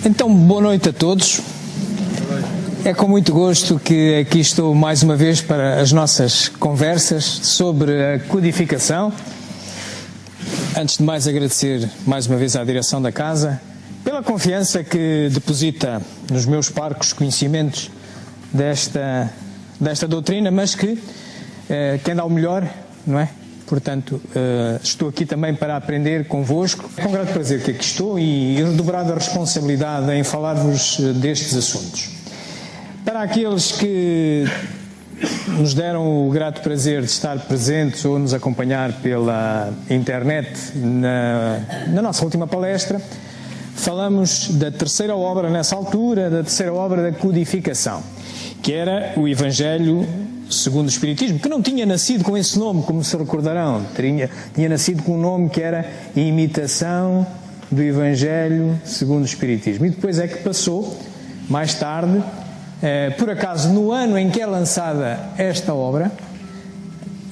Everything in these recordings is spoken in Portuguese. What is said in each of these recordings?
Então, boa noite a todos. É com muito gosto que aqui estou mais uma vez para as nossas conversas sobre a codificação. Antes de mais, agradecer mais uma vez à direção da Casa pela confiança que deposita nos meus parcos conhecimentos desta doutrina, mas que quem dá o melhor, não é? Portanto, estou aqui também para aprender convosco. É com grato prazer que aqui estou e redobrada responsabilidade em falar-vos destes assuntos. Para aqueles que nos deram o grato prazer de estar presentes ou nos acompanhar pela internet na nossa última palestra, falamos da terceira obra nessa altura, da terceira obra da codificação, que era o Evangelho segundo o Espiritismo, que não tinha nascido com esse nome, como se recordarão, tinha nascido com um nome que era Imitação do Evangelho segundo o Espiritismo. E depois é que passou, mais tarde, por acaso no ano em que é lançada esta obra,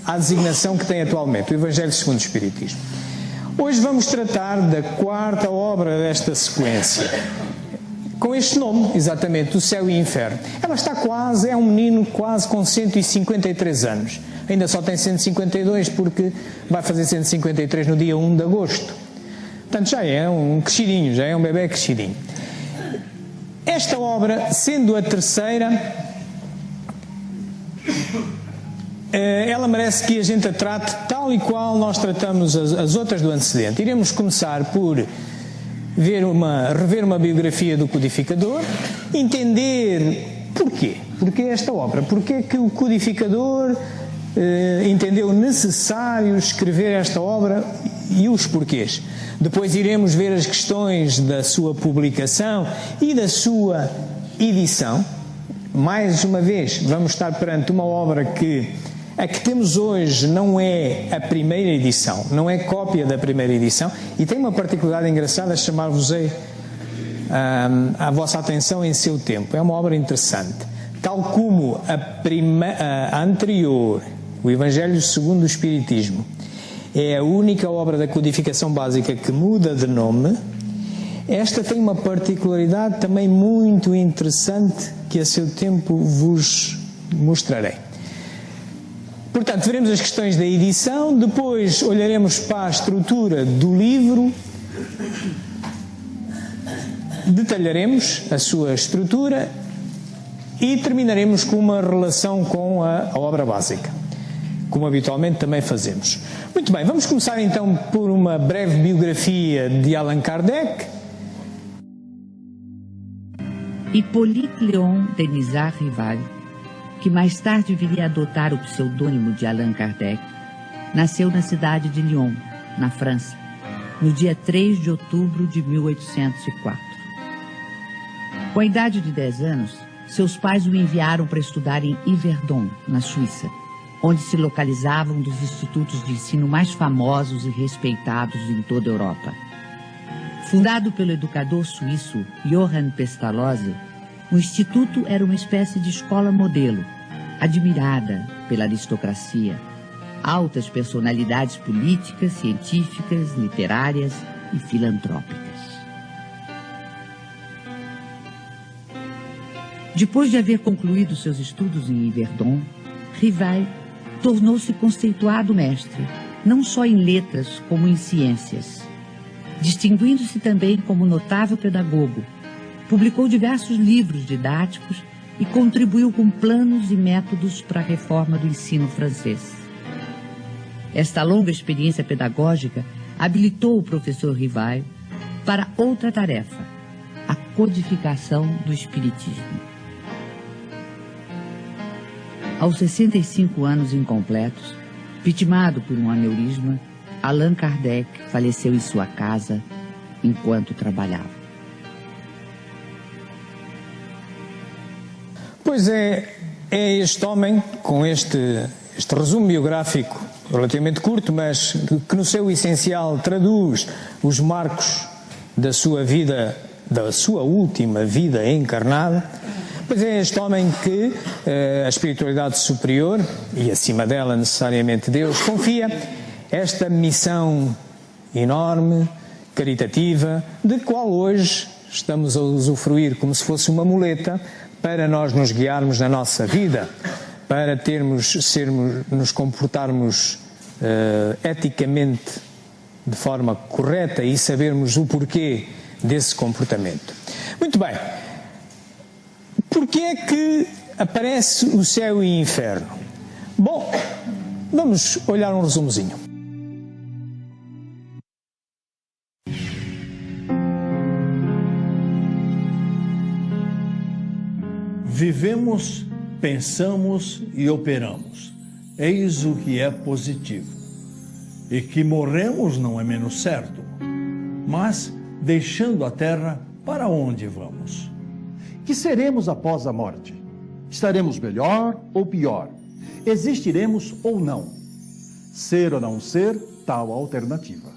à designação que tem atualmente, o Evangelho segundo o Espiritismo. Hoje vamos tratar da quarta obra desta sequência, com este nome, exatamente, do Céu e Inferno. Ela está quase, é um menino quase com 153 anos. Ainda só tem 152 porque vai fazer 153 no dia 1 de agosto. Portanto, já é um crescidinho, já é um bebê crescidinho. Esta obra, sendo a terceira, ela merece que a gente a trate tal e qual nós tratamos as outras do antecedente. Iremos começar por rever uma biografia do codificador, entender porquê esta obra, porquê que o codificador entendeu necessário escrever esta obra e os porquês. Depois iremos ver as questões da sua publicação e da sua edição. Mais uma vez, vamos estar perante uma obra que a que temos hoje não é a primeira edição, não é cópia da primeira edição, e tem uma particularidade engraçada, chamar-vos-ei a vossa atenção em seu tempo. É uma obra interessante. Tal como a anterior, o Evangelho segundo o Espiritismo, é a única obra da codificação básica que muda de nome, esta tem uma particularidade também muito interessante que a seu tempo vos mostrarei. Portanto, veremos as questões da edição, depois olharemos para a estrutura do livro, detalharemos a sua estrutura e terminaremos com uma relação com a obra básica, como habitualmente também fazemos. Muito bem, vamos começar então por uma breve biografia de Allan Kardec. Hippolyte Léon Denisard Rival, que mais tarde viria a adotar o pseudônimo de Allan Kardec, nasceu na cidade de Lyon, na França, no dia 3 de outubro de 1804. Com a idade de 10 anos, seus pais o enviaram para estudar em Yverdon, na Suíça, onde se localizavam um dos institutos de ensino mais famosos e respeitados em toda a Europa. Fundado pelo educador suíço Johann Pestalozzi, o instituto era uma espécie de escola modelo, admirada pela aristocracia, altas personalidades políticas, científicas, literárias e filantrópicas. Depois de haver concluído seus estudos em Yverdon, Rival tornou-se conceituado mestre, não só em letras como em ciências. Distinguindo-se também como notável pedagogo, publicou diversos livros didáticos e contribuiu com planos e métodos para a reforma do ensino francês. Esta longa experiência pedagógica habilitou o professor Rival para outra tarefa, a codificação do Espiritismo. Aos 65 anos incompletos, vitimado por um aneurisma, Allan Kardec faleceu em sua casa enquanto trabalhava. Pois é este homem, com este resumo biográfico relativamente curto, mas que no seu essencial traduz os marcos da sua vida, da sua última vida encarnada. Pois é este homem que a espiritualidade superior, e acima dela necessariamente Deus, confia esta missão enorme, caritativa, de qual hoje estamos a usufruir como se fosse uma muleta para nós nos guiarmos na nossa vida, para nos comportarmos eticamente de forma correta e sabermos o porquê desse comportamento. Muito bem. Porquê é que aparece o céu e o inferno? Bom, vamos olhar um resumozinho. Vivemos, pensamos e operamos. Eis o que é positivo. E que morremos não é menos certo. Mas, deixando a terra, para onde vamos? Que seremos após a morte? Estaremos melhor ou pior? Existiremos ou não? Ser ou não ser, tal alternativa.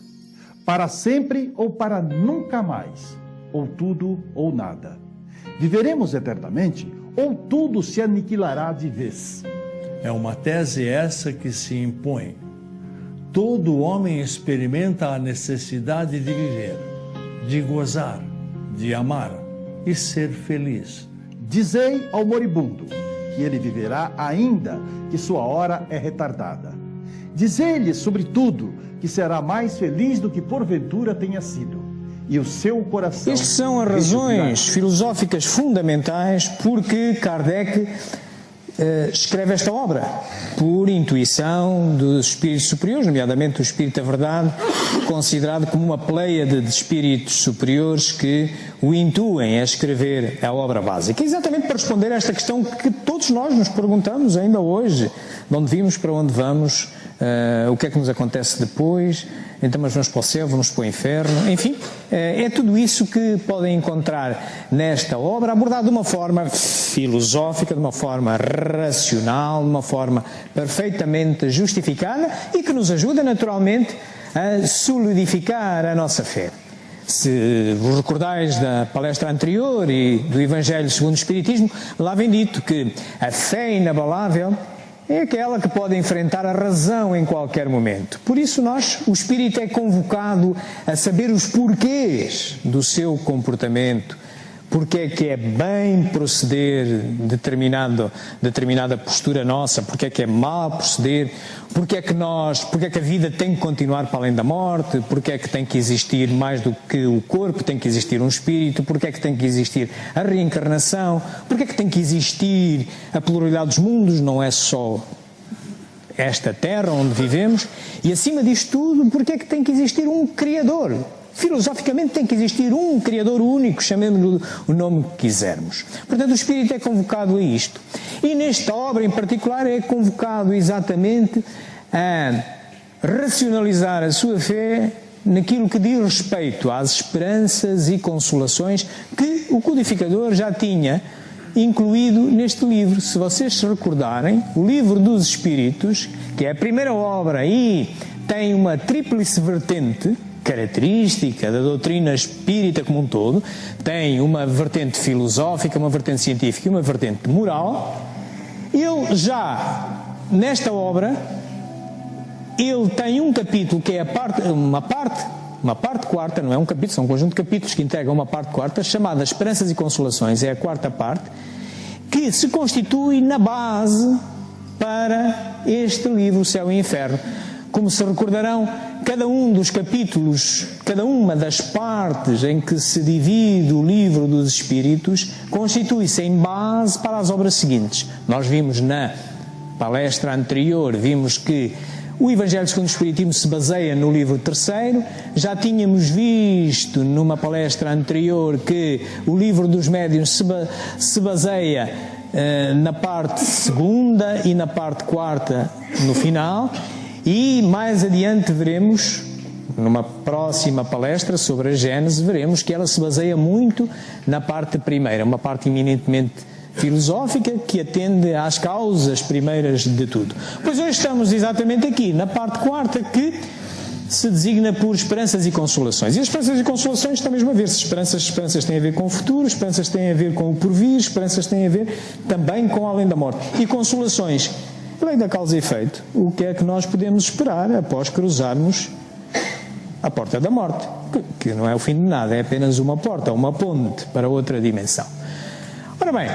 Para sempre ou para nunca mais? Ou tudo ou nada? Viveremos eternamente ou tudo se aniquilará de vez? É uma tese essa que se impõe. Todo homem experimenta a necessidade de viver, de gozar, de amar e ser feliz. Dizei ao moribundo que ele viverá ainda que sua hora é retardada. Dizei-lhe, sobretudo, que será mais feliz do que porventura tenha sido. E o seu coração... Estas são as razões filosóficas fundamentais porque Kardec escreve esta obra, por intuição dos espíritos superiores, nomeadamente o Espírito da Verdade, considerado como uma pleiade de espíritos superiores que o intuem a escrever a obra básica. Exatamente para responder a esta questão que todos nós nos perguntamos ainda hoje: de onde vimos, para onde vamos, o que é que nos acontece depois, então mas vamos para o céu, vamos para o inferno, enfim, é tudo isso que podem encontrar nesta obra, abordado de uma forma filosófica, de uma forma racional, de uma forma perfeitamente justificada e que nos ajuda naturalmente a solidificar a nossa fé. Se vos recordais da palestra anterior e do Evangelho segundo o Espiritismo, lá vem dito que a fé inabalável é aquela que pode enfrentar a razão em qualquer momento. Por isso o espírito é convocado a saber os porquês do seu comportamento, porque é que é bem proceder determinada postura nossa, porque é que é mal proceder, porque é que a vida tem que continuar para além da morte, porque é que tem que existir mais do que o corpo, tem que existir um espírito, porque é que tem que existir a reencarnação, porque é que tem que existir a pluralidade dos mundos, não é só esta terra onde vivemos, e acima disto tudo, porque é que tem que existir um Criador. Filosoficamente tem que existir um Criador único, chamemos-lhe o nome que quisermos. Portanto, o Espírito é convocado a isto. E nesta obra em particular é convocado exatamente a racionalizar a sua fé naquilo que diz respeito às esperanças e consolações que o codificador já tinha incluído neste livro. Se vocês se recordarem, o Livro dos Espíritos, que é a primeira obra e tem uma tríplice vertente característica da doutrina espírita como um todo, tem uma vertente filosófica, uma vertente científica e uma vertente moral. Ele já, nesta obra, ele tem um capítulo que é uma parte quarta, não é um capítulo, são um conjunto de capítulos que integram uma parte quarta, chamada Esperanças e Consolações, é a quarta parte, que se constitui na base para este livro, O Céu e o Inferno. Como se recordarão, cada um dos capítulos, cada uma das partes em que se divide o Livro dos Espíritos, constitui-se em base para as obras seguintes. Nós vimos na palestra anterior, vimos que o Evangelho segundo o Espiritismo se baseia no livro terceiro. Já tínhamos visto numa palestra anterior que o Livro dos Médiuns se baseia na parte segunda e na parte quarta no final. E mais adiante veremos, numa próxima palestra sobre a Gênese, veremos que ela se baseia muito na parte primeira, uma parte eminentemente filosófica que atende às causas primeiras de tudo. Pois hoje estamos exatamente aqui, na parte quarta, que se designa por Esperanças e Consolações. E as Esperanças e Consolações estão mesmo a ver se esperanças têm a ver com o futuro, esperanças têm a ver com o porvir, esperanças têm a ver também com além da morte. E consolações, lei da causa e efeito, o que é que nós podemos esperar após cruzarmos a porta da morte? que não é o fim de nada, é apenas uma porta, uma ponte para outra dimensão. Ora bem,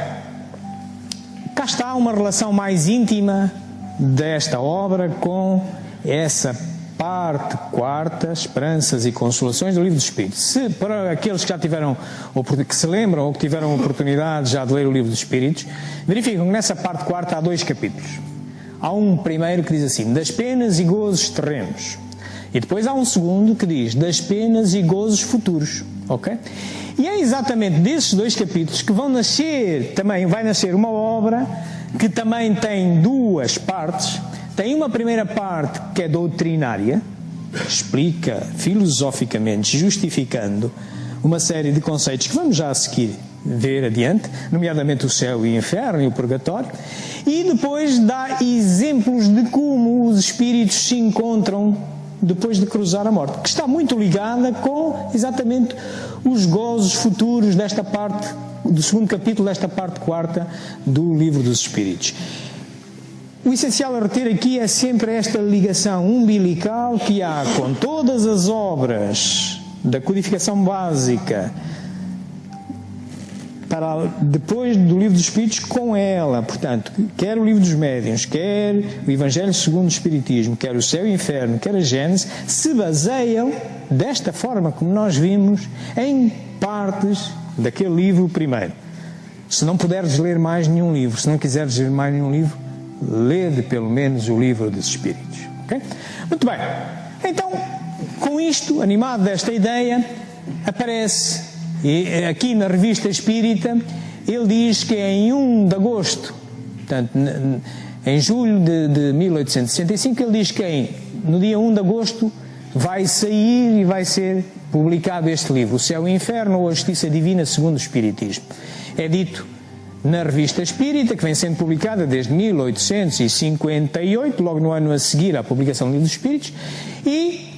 cá está uma relação mais íntima desta obra com essa parte quarta, Esperanças e Consolações do Livro dos Espíritos. Se, para aqueles que já tiveram, que se lembram ou que tiveram a oportunidade já de ler o Livro dos Espíritos, verificam que nessa parte quarta há 2 capítulos. Há um primeiro que diz assim, das penas e gozos terrenos. E depois há um segundo que diz, das penas e gozos futuros. Ok? E é exatamente desses 2 capítulos que vão nascer, também vai nascer uma obra que também tem 2 partes. Tem uma primeira parte que é doutrinária, explica filosoficamente, justificando uma série de conceitos que vamos já a seguir ver adiante, nomeadamente o céu e o inferno e o purgatório, e depois dá exemplos de como os espíritos se encontram depois de cruzar a morte, que está muito ligada com exatamente os gozos futuros desta parte, do segundo capítulo desta parte quarta do Livro dos Espíritos. O essencial a reter aqui é sempre esta ligação umbilical que há com todas as obras da codificação básica, para depois do Livro dos Espíritos com ela. Portanto, quer o Livro dos Médiuns, quer o Evangelho segundo o Espiritismo, quer o Céu e o Inferno, quer a Gênese, se baseiam, desta forma como nós vimos, em partes daquele livro primeiro. Se não puderes ler mais nenhum livro, se não quiseres ler mais nenhum livro, lede pelo menos o Livro dos Espíritos. Okay? Muito bem. Então, com isto, animado desta ideia, aparece, e aqui na Revista Espírita, ele diz que é em 1 de agosto, portanto, em julho de 1865, ele diz que no dia 1 de agosto vai sair e vai ser publicado este livro, O Céu e o Inferno ou a Justiça Divina segundo o Espiritismo. É dito na Revista Espírita, que vem sendo publicada desde 1858, logo no ano a seguir à publicação do Livro dos Espíritos, e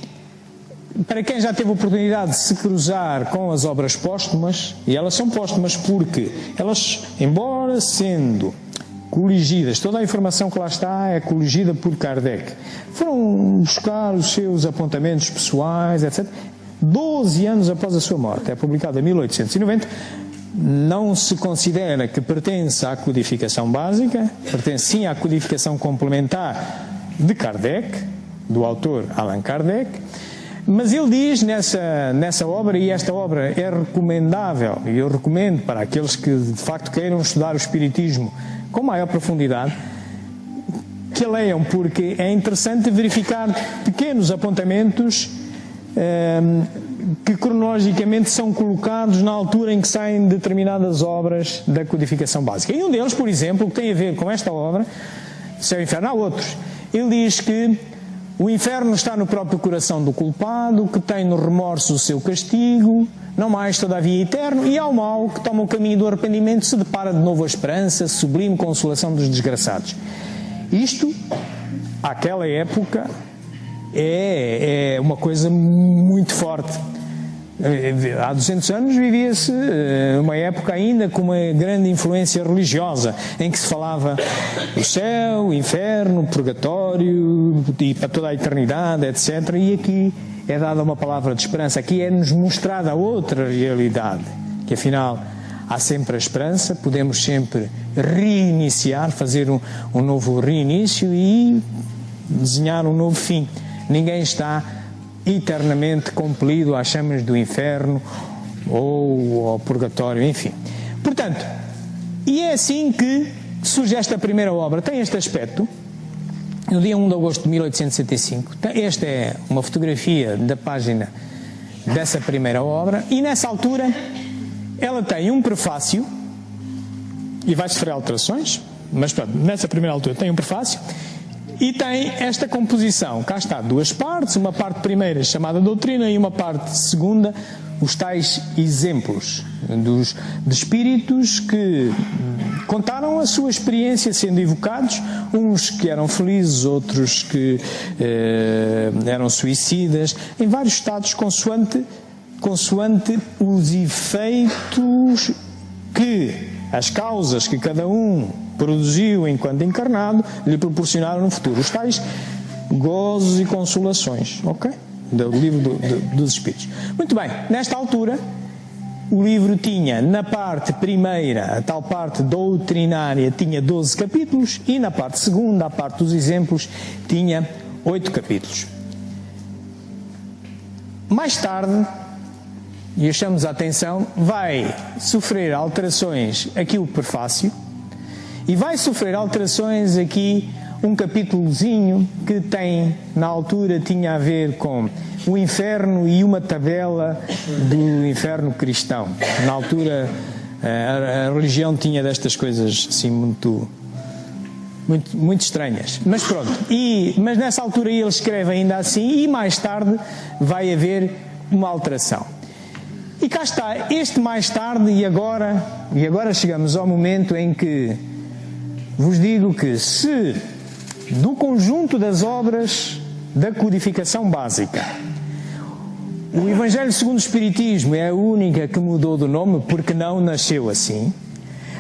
para quem já teve a oportunidade de se cruzar com as obras póstumas, e elas são póstumas porque elas, embora sendo coligidas, toda a informação que lá está é coligida por Kardec, foram buscar os seus apontamentos pessoais, etc., 12 anos após a sua morte. É publicada em 1890, não se considera que pertence à codificação básica, pertence sim à codificação complementar de Kardec, do autor Allan Kardec, mas ele diz nessa obra, e esta obra é recomendável, e eu recomendo para aqueles que de facto queiram estudar o Espiritismo com maior profundidade, que a leiam, porque é interessante verificar pequenos apontamentos que cronologicamente são colocados na altura em que saem determinadas obras da codificação básica. E um deles, por exemplo, que tem a ver com esta obra, Céu e Inferno, há outros. Ele diz que o inferno está no próprio coração do culpado, que tem no remorso o seu castigo, não mais todavia eterno, e ao mal que toma o caminho do arrependimento se depara de novo a esperança, sublime consolação dos desgraçados. Isto, àquela época, é uma coisa muito forte. Há 200 anos vivia-se uma época ainda com uma grande influência religiosa, em que se falava do céu, o inferno, o purgatório e para toda a eternidade, etc. E aqui é dada uma palavra de esperança, aqui é-nos mostrada outra realidade, que afinal há sempre a esperança, podemos sempre reiniciar, fazer um novo reinício e desenhar um novo fim. Ninguém está eternamente compelido às chamas do inferno ou ao purgatório, enfim. Portanto, e é assim que surge esta primeira obra. Tem este aspecto. No dia 1 de agosto de 1865, esta é uma fotografia da página dessa primeira obra, e nessa altura ela tem um prefácio, e vai sofrer alterações, mas pronto, nessa primeira altura tem um prefácio, e tem esta composição. Cá está, 2 partes, uma parte primeira chamada doutrina e uma parte segunda, os tais exemplos de espíritos que contaram a sua experiência sendo evocados, uns que eram felizes, outros que eram suicidas, em vários estados, consoante os efeitos que as causas que cada um produziu enquanto encarnado lhe proporcionaram no futuro. Os tais gozos e consolações, ok? do livro dos Espíritos. Muito bem, nesta altura, o livro tinha, na parte primeira, a tal parte doutrinária, tinha 12 capítulos, e na parte segunda, a parte dos exemplos, tinha 8 capítulos. Mais tarde, e achamos a atenção, vai sofrer alterações aqui o prefácio, e vai sofrer alterações aqui um capítulozinho que tem, na altura, tinha a ver com o inferno e uma tabela do inferno cristão. Na altura, a religião tinha destas coisas assim muito estranhas. Mas pronto, mas nessa altura ele escreve ainda assim, e mais tarde vai haver uma alteração. E cá está, este mais tarde, e agora chegamos ao momento em que vos digo que se do conjunto das obras da codificação básica, o Evangelho segundo o Espiritismo é a única que mudou de nome porque não nasceu assim.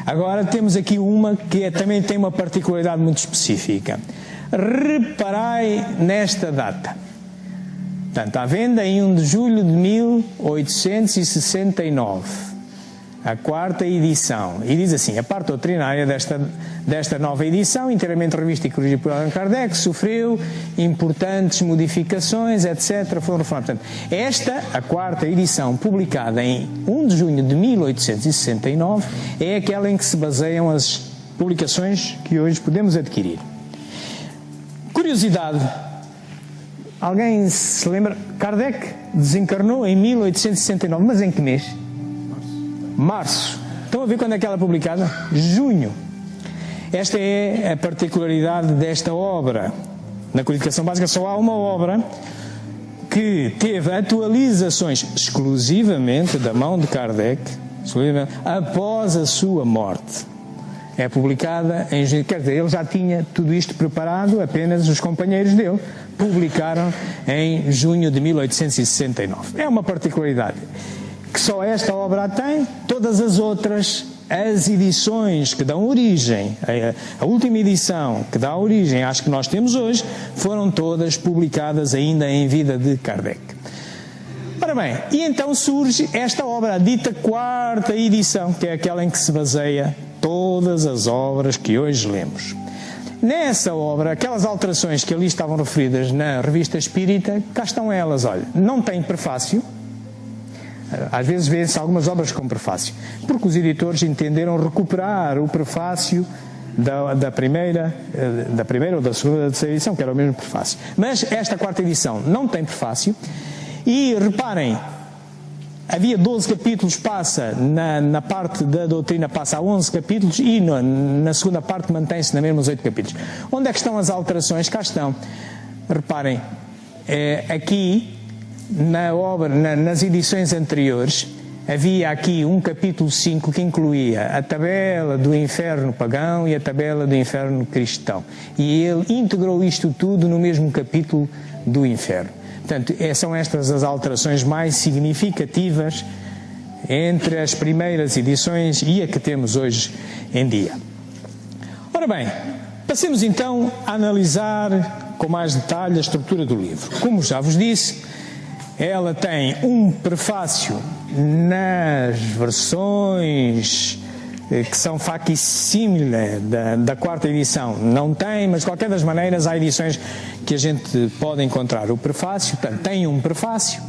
Agora temos aqui uma que também tem uma particularidade muito específica. Reparai nesta data. Portanto, à venda em 1 de julho de 1869. A 4ª edição. E diz assim: a parte doutrinária desta nova edição, inteiramente revista e corrigida por Allan Kardec, sofreu importantes modificações, etc. Foram reformadas. Portanto, esta, a 4ª edição, publicada em 1 de junho de 1869, é aquela em que se baseiam as publicações que hoje podemos adquirir. Curiosidade: alguém se lembra? Kardec desencarnou em 1869, mas em que mês? Março. Estão a ver quando é que ela é publicada? Junho. Esta é a particularidade desta obra. Na codificação básica só há uma obra que teve atualizações exclusivamente da mão de Kardec, após a sua morte. É publicada em junho. Quer dizer, ele já tinha tudo isto preparado, apenas os companheiros dele publicaram em junho de 1869. É uma particularidade que só esta obra tem. Todas as outras, as edições que dão origem, a última edição que dá origem às que nós temos hoje, foram todas publicadas ainda em vida de Kardec. Ora bem, e então surge esta obra, a dita 4ª edição, que é aquela em que se baseia todas as obras que hoje lemos. Nessa obra, aquelas alterações que ali estavam referidas na Revista Espírita, cá estão elas, olha, não tem prefácio. Às vezes vê-se algumas obras com prefácio, porque os editores entenderam recuperar o prefácio da primeira ou da segunda ou da terceira edição, que era o mesmo prefácio. Mas esta 4ª edição não tem prefácio, e reparem, havia 12 capítulos, passa na parte da doutrina, passa a 11 capítulos, e na segunda parte mantém-se na mesma os 8 capítulos. Onde é que estão as alterações? Cá estão. Reparem, aqui na obra, nas edições anteriores, havia aqui um capítulo 5 que incluía a tabela do inferno pagão e a tabela do inferno cristão. E ele integrou isto tudo no mesmo capítulo do inferno. Portanto, são estas as alterações mais significativas entre as primeiras edições e a que temos hoje em dia. Ora bem, passemos então a analisar com mais detalhe a estrutura do livro. Como já vos disse, ela tem um prefácio nas versões que são facsímile da 4ª edição. Não tem, mas de qualquer das maneiras há edições que a gente pode encontrar o prefácio. Portanto, tem um prefácio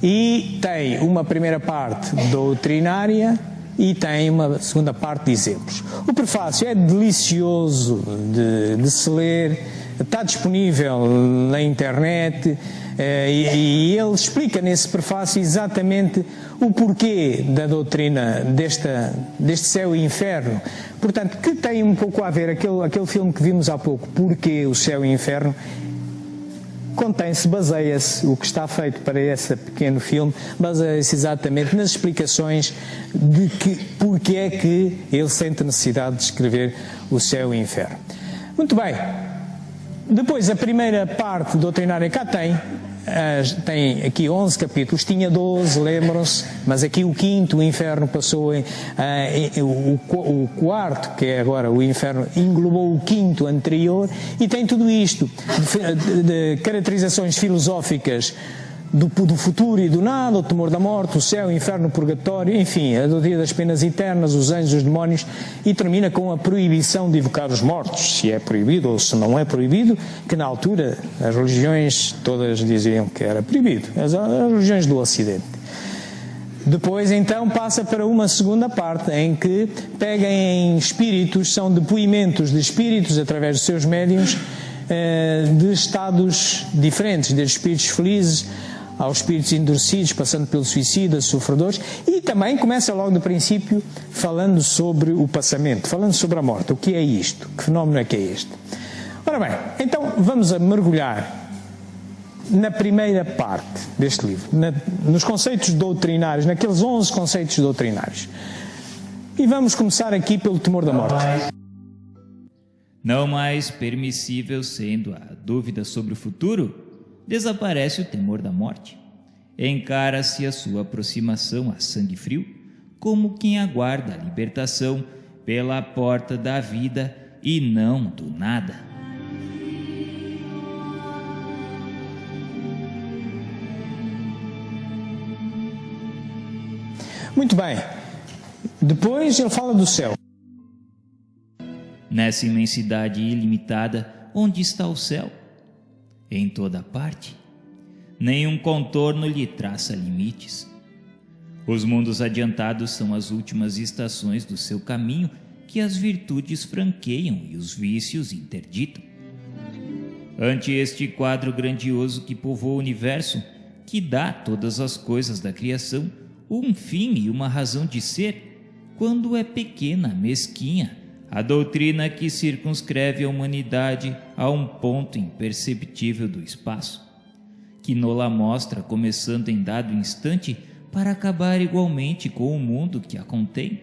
e tem uma primeira parte doutrinária e tem uma segunda parte de exemplos. O prefácio é delicioso de se ler, está disponível na internet. E ele explica nesse prefácio exatamente o porquê da doutrina deste céu e inferno. Portanto, que tem um pouco a ver, aquele filme que vimos há pouco, Porquê o Céu e o Inferno, baseia-se, o que está feito para esse pequeno filme, baseia-se exatamente nas explicações de porque é que ele sente necessidade de escrever o céu e o inferno. Muito bem. Depois, a primeira parte doutrinária cá tem tem aqui 11 capítulos, tinha 12, lembram-se, mas aqui o quinto, o inferno, passou o quarto, que é agora o inferno, englobou o quinto anterior, e tem tudo isto, de caracterizações filosóficas do futuro e do nada, o temor da morte, o céu, o inferno, o purgatório, enfim, a doutrina das penas eternas, os anjos, os demónios, e termina com a proibição de evocar os mortos, se é proibido ou se não é proibido, que na altura as religiões todas diziam que era proibido, as religiões do Ocidente. Depois então passa para uma segunda parte em que pega em espíritos, são depoimentos de espíritos através dos seus médiuns, de estados diferentes, desde espíritos felizes aos espíritos endurecidos, passando pelos suicidas, sofredores, e também começa logo do princípio falando sobre o passamento, falando sobre a morte. O que é isto? Que fenómeno é que é este? Ora bem, então vamos a mergulhar na primeira parte deste livro, nos conceitos doutrinários, naqueles 11 conceitos doutrinários. E vamos começar aqui pelo temor da morte. Não mais permissível sendo a dúvida sobre o futuro, desaparece o temor da morte. Encara-se a sua aproximação a sangue frio, como quem aguarda a libertação pela porta da vida e não do nada. Muito bem. Depois ele fala do céu. Nessa imensidade ilimitada, onde está o céu? Em toda parte. Nenhum contorno lhe traça limites. Os mundos adiantados são as últimas estações do seu caminho que as virtudes franqueiam e os vícios interditam. Ante este quadro grandioso que povoa o universo, que dá a todas as coisas da criação um fim e uma razão de ser, quando é pequena, mesquinha, a doutrina que circunscreve a humanidade a um ponto imperceptível do espaço, que nola mostra começando em dado instante para acabar igualmente com o mundo que a contém,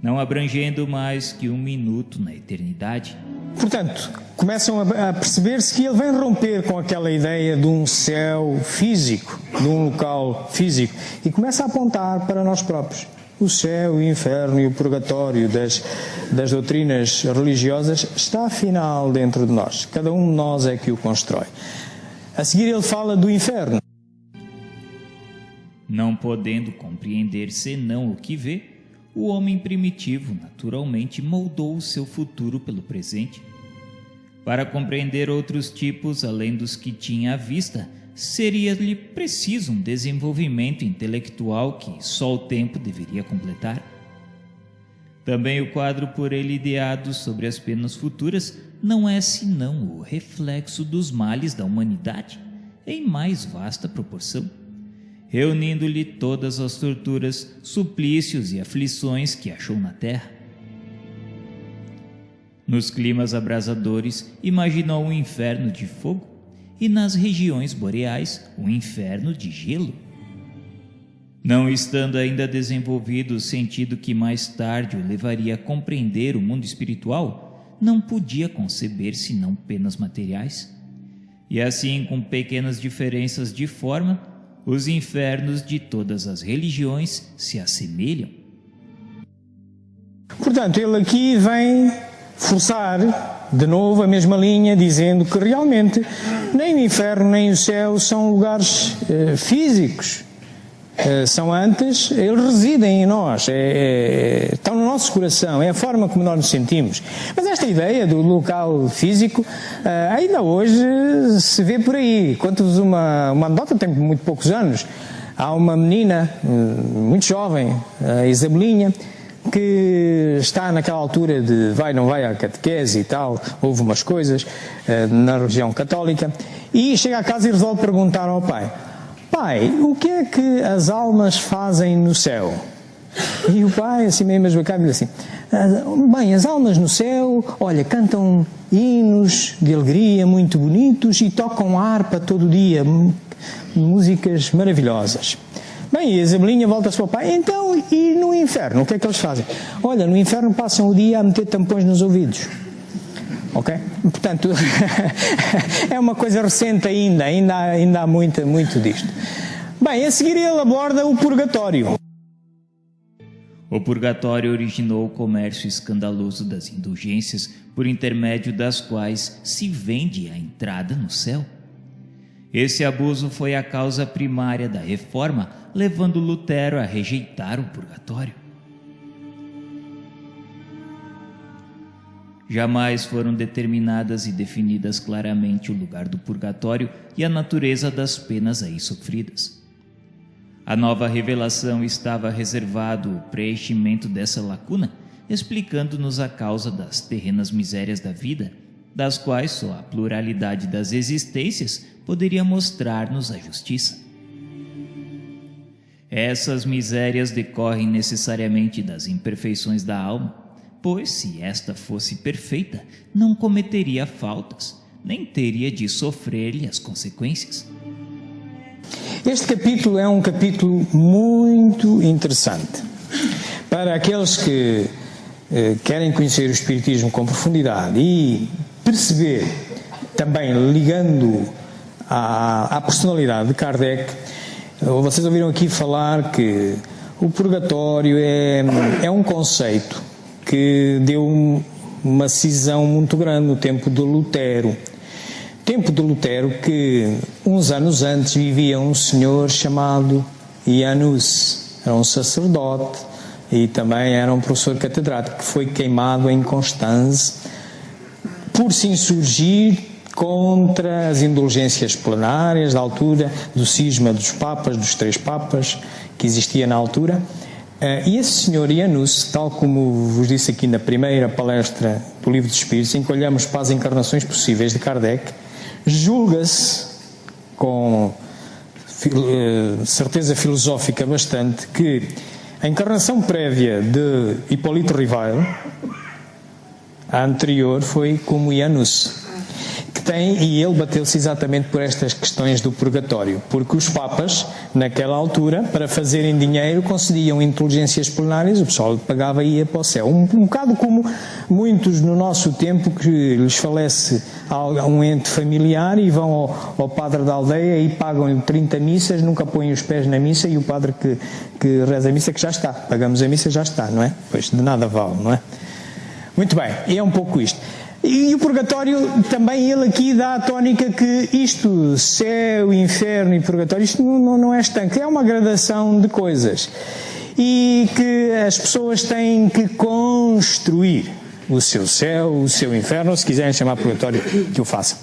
não abrangendo mais que um minuto na eternidade. Portanto, começam a perceber-se que ele vem romper com aquela ideia de um céu físico, de um local físico, e começa a apontar para nós próprios. O céu, o inferno e o purgatório das doutrinas religiosas está afinal dentro de nós. Cada um de nós é que o constrói. A seguir ele fala do inferno. Não podendo compreender senão o que vê, o homem primitivo naturalmente moldou o seu futuro pelo presente. Para compreender outros tipos além dos que tinha à vista, seria-lhe preciso um desenvolvimento intelectual que só o tempo deveria completar. Também o quadro por ele ideado sobre as penas futuras não é senão o reflexo dos males da humanidade, em mais vasta proporção, reunindo-lhe todas as torturas, suplícios e aflições que achou na terra. Nos climas abrasadores, imaginou um inferno de fogo, e nas regiões boreais, um inferno de gelo. Não estando ainda desenvolvido o sentido que mais tarde o levaria a compreender o mundo espiritual, não podia conceber senão penas materiais. E assim, com pequenas diferenças de forma, os infernos de todas as religiões se assemelham. Portanto, ele aqui vem forçar de novo a mesma linha, dizendo que realmente nem o inferno nem o céu são lugares físicos. São antes, eles residem em nós, estão no nosso coração, é a forma como nós nos sentimos. Mas esta ideia do local físico ainda hoje se vê por aí. Conto-vos uma anedota, tem muito poucos anos. Há uma menina muito jovem, a Isabelinha, que está naquela altura de vai, não vai à catequese e tal, houve umas coisas na religião católica, e chega a casa e resolve perguntar ao pai: pai, o que é que as almas fazem no céu? E o pai, assim meio esbacado, diz assim: bem, as almas no céu, olha, cantam hinos de alegria muito bonitos e tocam harpa todo dia, músicas maravilhosas. Bem, e a Isabelinha volta-se para o pai: então, e no inferno, o que é que eles fazem? Olha, no inferno passam o dia a meter tampões nos ouvidos. Ok? Portanto, é uma coisa recente ainda há muito disto. Bem, a seguir ele aborda o purgatório. O purgatório originou o comércio escandaloso das indulgências, por intermédio das quais se vende a entrada no céu. Esse abuso foi a causa primária da reforma, levando Lutero a rejeitar o purgatório. Jamais foram determinadas e definidas claramente o lugar do purgatório e a natureza das penas aí sofridas. A nova revelação estava reservado o preenchimento dessa lacuna, explicando-nos a causa das terrenas misérias da vida, das quais só a pluralidade das existências poderia mostrar-nos a justiça. Essas misérias decorrem necessariamente das imperfeições da alma, pois se esta fosse perfeita, não cometeria faltas, nem teria de sofrer-lhe as consequências. Este capítulo é um capítulo muito interessante. Para aqueles que querem conhecer o Espiritismo com profundidade e perceber, também ligando à personalidade de Kardec, vocês ouviram aqui falar que o purgatório é um conceito que deu uma cisão muito grande no tempo de Lutero. Tempo de Lutero que, uns anos antes, vivia um senhor chamado Janus. Era um sacerdote e também era um professor catedrático que foi queimado em Constanze por se insurgir contra as indulgências plenárias da altura, do cisma dos papas, dos 3 papas que existia na altura. E esse senhor Janus, tal como vos disse aqui na primeira palestra do Livro dos Espíritos, em que olhamos para as encarnações possíveis de Kardec, julga-se, com certeza filosófica bastante, que a encarnação prévia de Hipólito Rivail, a anterior, foi como Janus, e ele bateu-se exatamente por estas questões do purgatório, porque os papas, naquela altura, para fazerem dinheiro, concediam indulgências plenárias, o pessoal pagava e ia para o céu. Um bocado como muitos no nosso tempo que lhes falece um ente familiar e vão ao padre da aldeia e pagam-lhe 30 missas, nunca põem os pés na missa e o padre que reza a missa que já está. Pagamos a missa, já está, não é? Pois de nada vale, não é? Muito bem, e é um pouco isto. E o purgatório, também ele aqui dá a tónica que isto, céu, inferno e purgatório, isto não é estanque, é uma gradação de coisas. E que as pessoas têm que construir o seu céu, o seu inferno, ou se quiserem chamar purgatório, que o façam.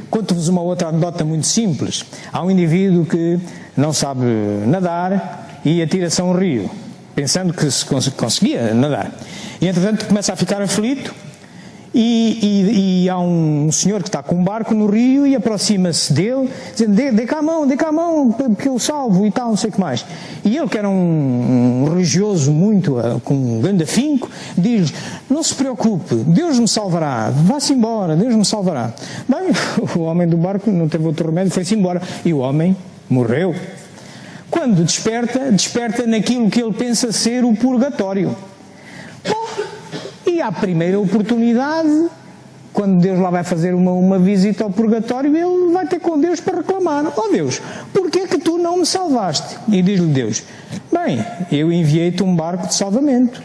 Conto-vos uma outra anedota muito simples. Há um indivíduo que não sabe nadar e atira-se a um rio, pensando que se conseguia nadar. E entretanto começa a ficar aflito. E há um senhor que está com um barco no rio e aproxima-se dele, dizendo, dê cá a mão, que eu salvo e tal, não sei o que mais. E ele, que era um religioso muito, com um grande afinco, diz, não se preocupe, Deus me salvará, vá-se embora, Deus me salvará. Bem, o homem do barco não teve outro remédio, foi-se embora. E o homem morreu. Quando desperta naquilo que ele pensa ser o purgatório. E à primeira oportunidade, quando Deus lá vai fazer uma visita ao purgatório, ele vai ter com Deus para reclamar. Oh Deus, porquê é que tu não me salvaste? E diz-lhe Deus, bem, eu enviei-te um barco de salvamento.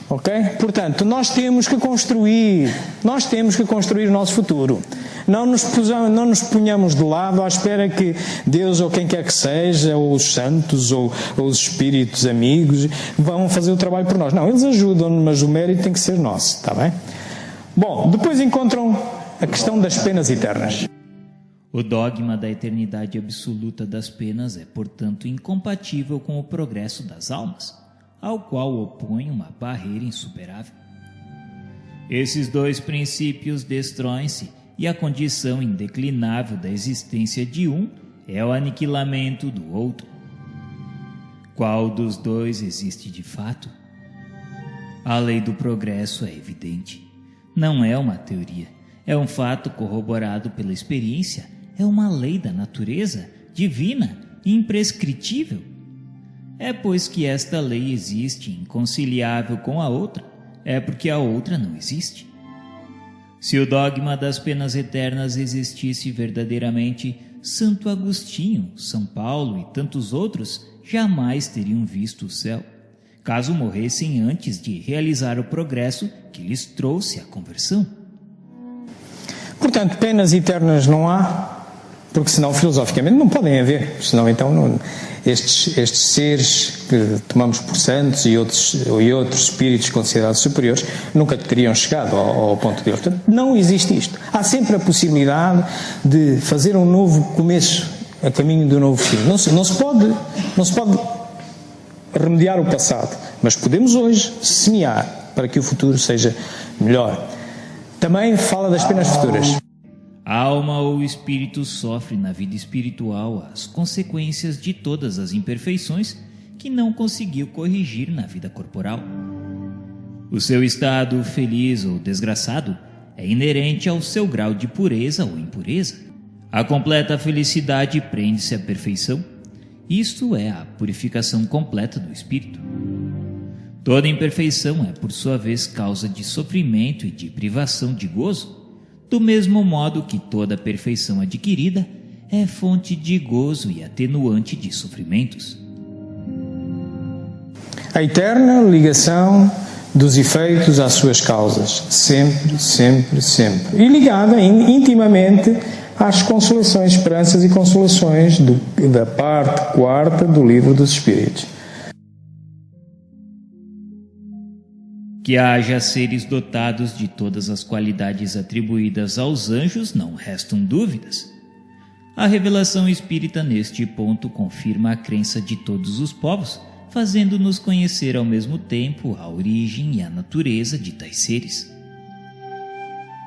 Ok? Portanto, nós temos que construir o nosso futuro. Não nos ponhamos de lado à espera que Deus ou quem quer que seja, ou os santos, ou os espíritos amigos, vão fazer o trabalho por nós. Não, eles ajudam-nos, mas o mérito tem que ser nosso, está bem? Bom, depois encontram a questão das penas eternas. O dogma da eternidade absoluta das penas é, portanto, incompatível com o progresso das almas, ao qual opõe uma barreira insuperável. Esses 2 princípios destroem-se e a condição indeclinável da existência de um é o aniquilamento do outro. Qual dos 2 existe de fato? A lei do progresso é evidente. Não é uma teoria, é um fato corroborado pela experiência, é uma lei da natureza, divina e imprescritível. É pois que esta lei existe inconciliável com a outra, é porque a outra não existe. Se o dogma das penas eternas existisse verdadeiramente, Santo Agostinho, São Paulo e tantos outros jamais teriam visto o céu, caso morressem antes de realizar o progresso que lhes trouxe a conversão. Portanto, penas eternas não há, porque senão filosoficamente não podem haver, senão então estes seres que tomamos por santos e outros espíritos considerados superiores nunca teriam chegado ao ponto deles. Portanto, não existe isto. Há sempre a possibilidade de fazer um novo começo, a caminho do novo fim. Não se pode remediar o passado, mas podemos hoje semear para que o futuro seja melhor. Também fala das penas futuras. A alma ou o espírito sofre na vida espiritual as consequências de todas as imperfeições que não conseguiu corrigir na vida corporal. O seu estado feliz ou desgraçado é inerente ao seu grau de pureza ou impureza. A completa felicidade prende-se à perfeição. Isto é a purificação completa do espírito. Toda imperfeição é, por sua vez, causa de sofrimento e de privação de gozo, do mesmo modo que toda perfeição adquirida é fonte de gozo e atenuante de sofrimentos. A eterna ligação dos efeitos às suas causas, sempre, sempre, sempre. E ligada intimamente às consolações, esperanças e consolações da parte 4ª do Livro dos Espíritos. Que haja seres dotados de todas as qualidades atribuídas aos anjos não restam dúvidas. A revelação espírita neste ponto confirma a crença de todos os povos, fazendo-nos conhecer ao mesmo tempo a origem e a natureza de tais seres.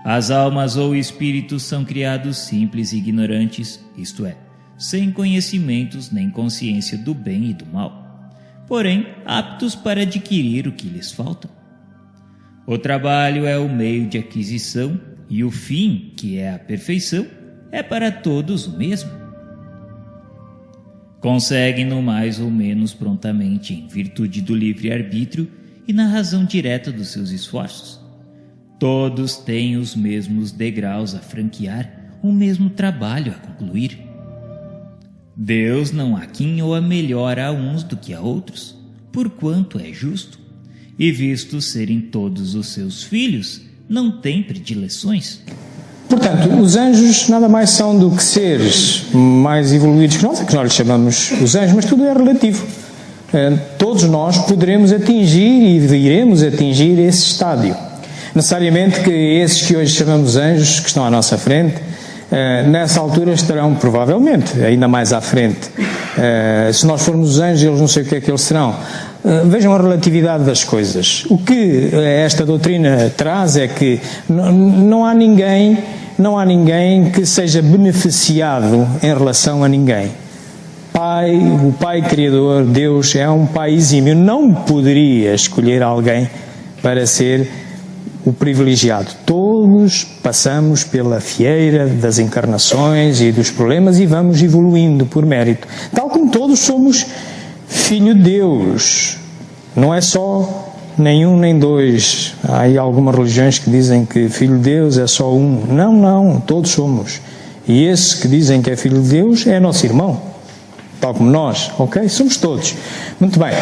As almas ou espíritos são criados simples e ignorantes, isto é, sem conhecimentos nem consciência do bem e do mal, porém aptos para adquirir o que lhes falta. O trabalho é o meio de aquisição e o fim, que é a perfeição, é para todos o mesmo. Conseguem-no mais ou menos prontamente em virtude do livre-arbítrio e na razão direta dos seus esforços. Todos têm os mesmos degraus a franquear, o mesmo trabalho a concluir. Deus não aquinhoa melhor a uns do que a outros, porquanto é justo. E visto serem todos os seus filhos, não tem predileções. Portanto, os anjos nada mais são do que seres mais evoluídos que nós lhes chamamos os anjos, mas tudo é relativo. Todos nós poderemos atingir e iremos atingir esse estádio. Necessariamente que esses que hoje chamamos anjos, que estão à nossa frente, nessa altura estarão provavelmente ainda mais à frente. Se nós formos os anjos, eles não sei o que é que eles serão. Vejam a relatividade das coisas. O que esta doutrina traz é que não há ninguém que seja beneficiado em relação a ninguém. O Pai Criador, Deus, é um Pai exímio. Não poderia escolher alguém para ser o privilegiado. Todos passamos pela fieira das encarnações e dos problemas e vamos evoluindo por mérito. Tal como todos somos filho de Deus. Não é só nenhum nem dois. Há aí algumas religiões que dizem que filho de Deus é só um. Não, todos somos. E esse que dizem que é filho de Deus é nosso irmão, tal como nós, ok? Somos todos. Muito bem.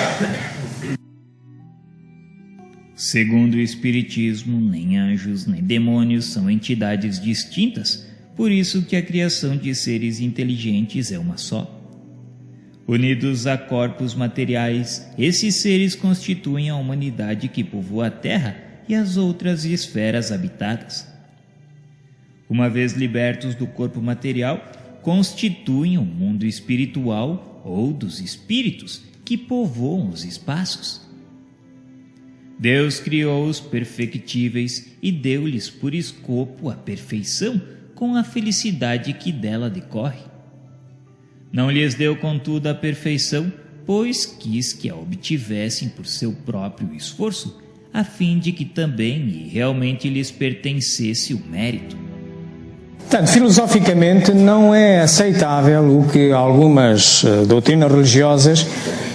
Segundo o Espiritismo, nem anjos nem demônios são entidades distintas, por isso que a criação de seres inteligentes é uma só. Unidos a corpos materiais, esses seres constituem a humanidade que povoa a Terra e as outras esferas habitadas. Uma vez libertos do corpo material, constituem o mundo espiritual ou dos espíritos que povoam os espaços. Deus criou os perfectíveis e deu-lhes por escopo a perfeição com a felicidade que dela decorre. Não lhes deu, contudo, a perfeição, pois quis que a obtivessem por seu próprio esforço, a fim de que também e realmente lhes pertencesse o mérito. Portanto, filosoficamente não é aceitável o que algumas doutrinas religiosas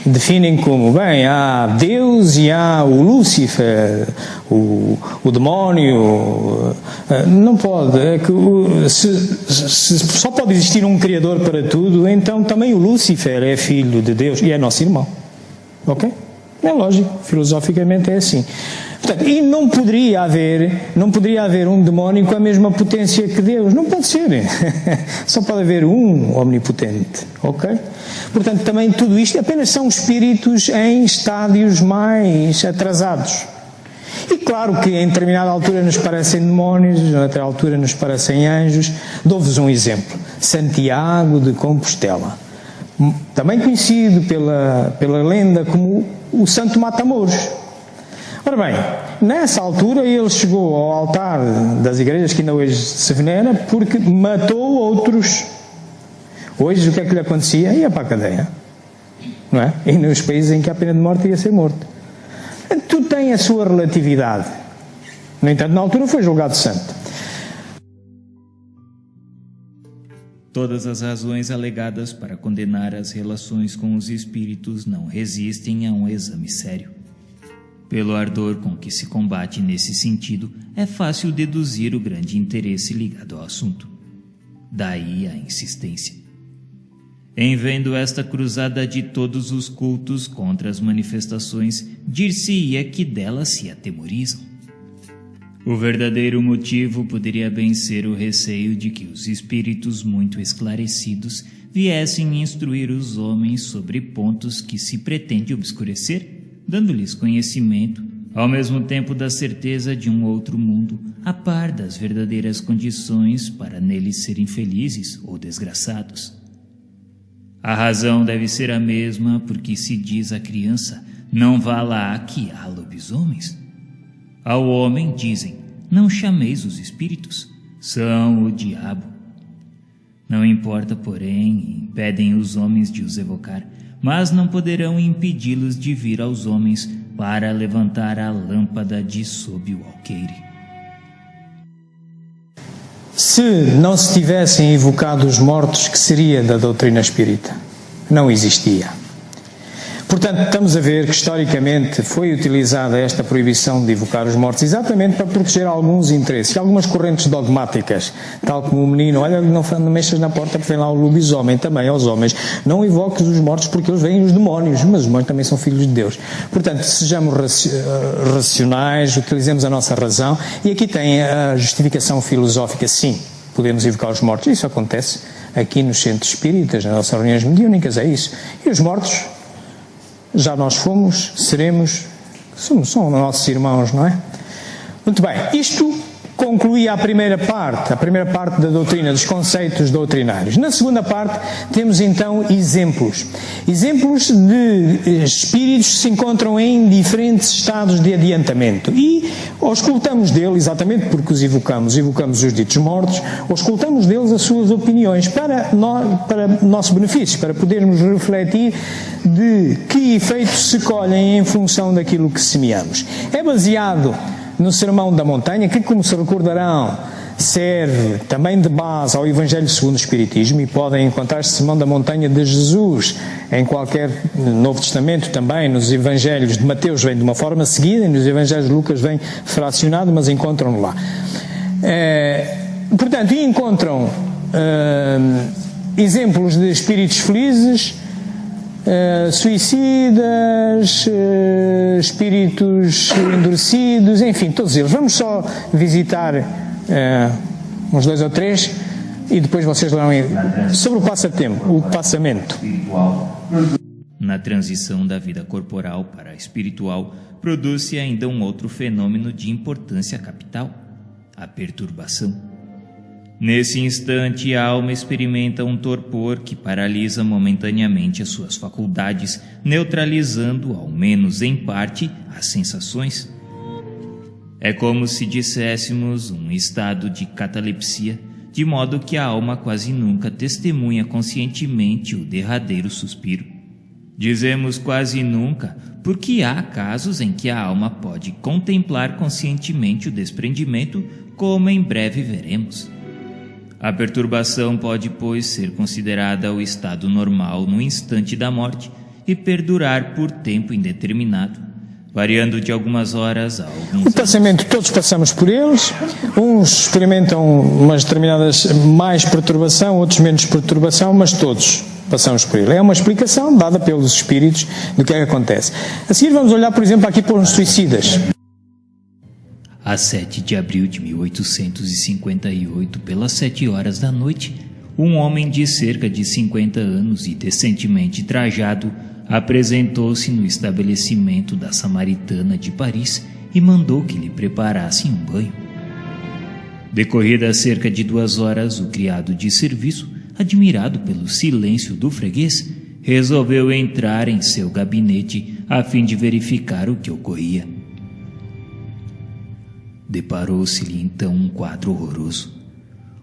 definem como, bem, há Deus e há o Lúcifer, o demónio. Não pode. É que se só pode existir um Criador para tudo, então também o Lúcifer é filho de Deus e é nosso irmão. Ok? É lógico, filosoficamente é assim. Portanto, e não poderia haver um demónio com a mesma potência que Deus. Não pode ser. Só pode haver um omnipotente. Ok? Portanto, também tudo isto apenas são espíritos em estádios mais atrasados. E claro que em determinada altura nos parecem demónios, em outra altura nos parecem anjos. Dou-vos um exemplo. Santiago de Compostela. Também conhecido pela lenda como o Santo Mata-Mouros. Ora bem, nessa altura ele chegou ao altar das igrejas que ainda hoje se venera porque matou outros. Hoje o que é que lhe acontecia? Ia para a cadeia. Não é? E nos países em que há pena de morte ia ser morto. Tudo tem a sua relatividade. No entanto, na altura foi julgado santo. Todas as razões alegadas para condenar as relações com os espíritos não resistem a um exame sério. Pelo ardor com que se combate nesse sentido, é fácil deduzir o grande interesse ligado ao assunto. Daí a insistência. Em vendo esta cruzada de todos os cultos contra as manifestações, dir-se-ia que delas se atemorizam. O verdadeiro motivo poderia bem ser o receio de que os espíritos muito esclarecidos viessem instruir os homens sobre pontos que se pretende obscurecer, dando-lhes conhecimento, ao mesmo tempo da certeza de um outro mundo, a par das verdadeiras condições para neles serem felizes ou desgraçados. A razão deve ser a mesma porque se diz à criança, não vá lá que há lobisomens. Ao homem dizem, não chameis os espíritos, são o diabo. Não importa, porém, impedem os homens de os evocar, mas não poderão impedi-los de vir aos homens para levantar a lâmpada de sob o alqueire. Se não se tivessem evocado os mortos, que seria da doutrina espírita? Não existia. Portanto, estamos a ver que historicamente foi utilizada esta proibição de evocar os mortos exatamente para proteger alguns interesses, algumas correntes dogmáticas, tal como o menino, olha, não mexas na porta porque vem lá o lobisomem, também aos homens, não evoques os mortos porque eles veem os demónios, mas os demónios também são filhos de Deus. Portanto, sejamos racionais, utilizemos a nossa razão, e aqui tem a justificação filosófica, sim, podemos evocar os mortos, isso acontece aqui nos centros espíritas, nas nossas reuniões mediúnicas, é isso, e os mortos já nós fomos, seremos, são nossos irmãos, não é? Muito bem, isto concluía a primeira parte da doutrina, dos conceitos doutrinários. Na segunda parte temos então exemplos de espíritos que se encontram em diferentes estados de adiantamento e auscultamos deles, exatamente porque os evocamos os ditos mortos, auscultamos deles as suas opiniões para nosso benefício, para podermos refletir de que efeitos se colhem em função daquilo que semeamos. É baseado no Sermão da Montanha, que, como se recordarão, serve também de base ao Evangelho segundo o Espiritismo, e podem encontrar este Sermão da Montanha de Jesus em qualquer Novo Testamento, também nos Evangelhos de Mateus vem de uma forma seguida, e nos Evangelhos de Lucas vem fracionado, mas encontram-no lá. Portanto, e encontram exemplos de espíritos felizes, suicidas, espíritos endurecidos, enfim, todos eles. Vamos só visitar uns 2 ou 3 e depois vocês lerão sobre o passamento. Na transição da vida corporal para a espiritual, produz-se ainda um outro fenômeno de importância capital, a perturbação. Nesse instante, a alma experimenta um torpor que paralisa momentaneamente as suas faculdades, neutralizando, ao menos em parte, as sensações. É como se disséssemos um estado de catalepsia, de modo que a alma quase nunca testemunha conscientemente o derradeiro suspiro. Dizemos quase nunca, porque há casos em que a alma pode contemplar conscientemente o desprendimento, como em breve veremos. A perturbação pode, pois, ser considerada o estado normal no instante da morte, e perdurar por tempo indeterminado, variando de algumas horas a alguns O pensamento, todos passamos por eles, uns experimentam umas determinadas mais perturbação, outros menos perturbação, mas todos passamos por ele. É uma explicação dada pelos espíritos do que é que acontece. A seguir vamos olhar, por exemplo, aqui para os suicidas. A 7 de abril de 1858, pelas 7 horas da noite, um homem de cerca de 50 anos e decentemente trajado apresentou-se no estabelecimento da Samaritana de Paris e mandou que lhe preparassem um banho. Decorridas cerca de 2 horas, o criado de serviço, admirado pelo silêncio do freguês, resolveu entrar em seu gabinete a fim de verificar o que ocorria. Deparou-se-lhe então um quadro horroroso.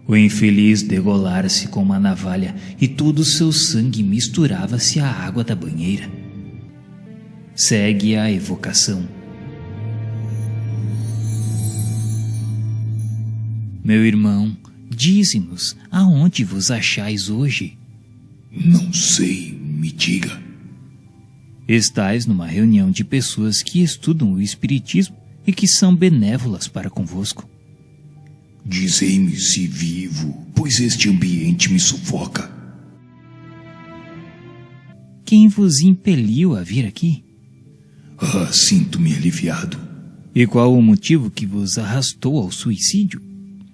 O infeliz degolara-se com uma navalha e todo o seu sangue misturava-se à água da banheira. Segue a evocação. Meu irmão, dize-nos aonde vos achais hoje. Não sei, me diga. Estais numa reunião de pessoas que estudam o espiritismo e que são benévolas para convosco. Dizei-me se vivo, pois este ambiente me sufoca. Quem vos impeliu a vir aqui? Sinto-me aliviado. E qual o motivo que vos arrastou ao suicídio?